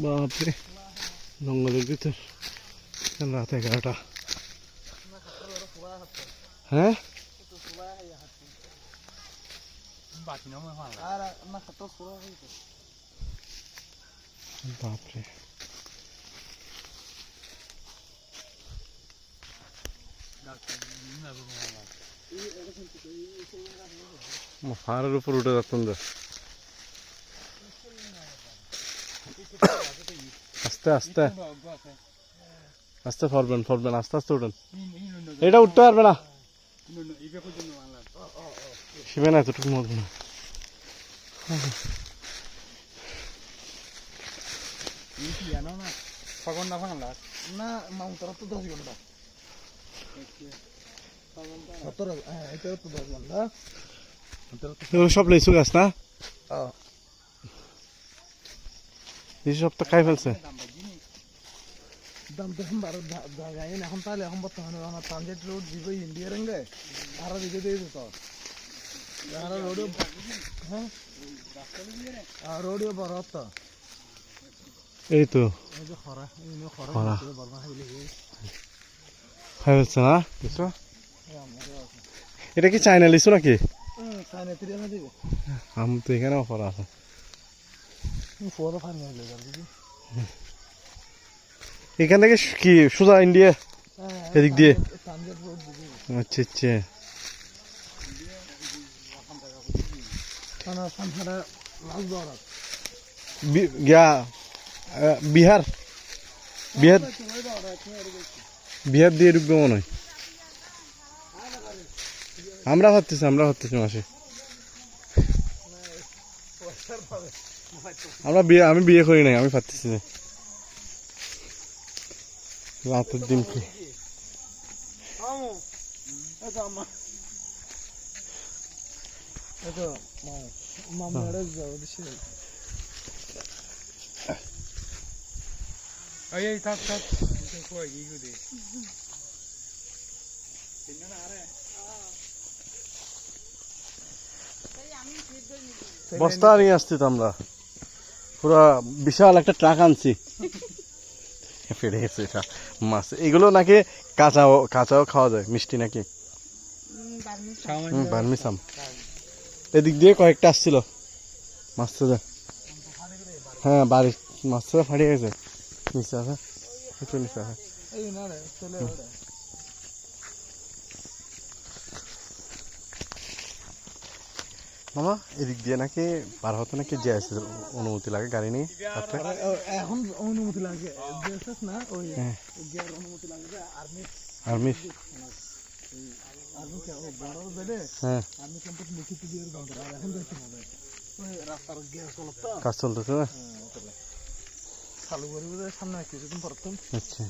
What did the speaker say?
বাপরে জঙ্গলের ভিতর রাত 11টা। হ্যাঁ বাপরে পাহাড়ের উপর উঠে যাচ্ছেন যে আস্তে আস্তে আস্তে ফরবেন আস্তে আস্তে উঠেন। এটা উঠতে পারবে না, শিবে না এতটুকু মজবো না। সব লেচু গাছ না, এই সব তো খাই ফেলছে। দাম তো এখন এখন তাহলে এখন বর্তমানে আমার ট্রানজিট রোড দিব ইন্ডিয়ার এঙ্গে আরো দিকে দিয়ে দিত আরো রোড। হ্যাঁ রোডিও বড় তো এই তো এই যে খরা খরা খাই ফেলছে না লিচু। এটা কি চাইনা লিচু নাকি? আমি তো এখানেও খরা আছে। এখান থেকে কি সোজা ইন্ডিয়া এদিক দিয়ে? আচ্ছা আচ্ছা বিহার বিহার বিহার দিয়ে ঢুকবে মনে হয়। আমরা ভাবতেছি মাসে আমি বিয়ে করি নাই, আমি ভাবতেছি রাতের দিন কি বস্তা নিয়ে আসছি তো আমরা, পুরো বিশাল একটা ট্রাক আনছি। ফেটে গেছে এটা মাছ। এগুলো নাকি কাঁচাও খাওয়া যায়, মিষ্টি নাকি বার্মিসাম। এদিক দিয়ে কয়েকটা আসছিল মাছ। হ্যাঁ বাড়ির মাছ ফাটিয়ে গেছে, নিচে আছে একটু নিচে আছে। মামা এদিক দিয়ে নাকি পার হতে নাকি যে আছে অনুমতি লাগে গাড়ি নিয়ে? এখন অনুমতি লাগে না, ওই অনুমতি লাগে আর্মি কাজ চলতেছে না? চালু করবে সামনে কিছুদিন পর। আচ্ছা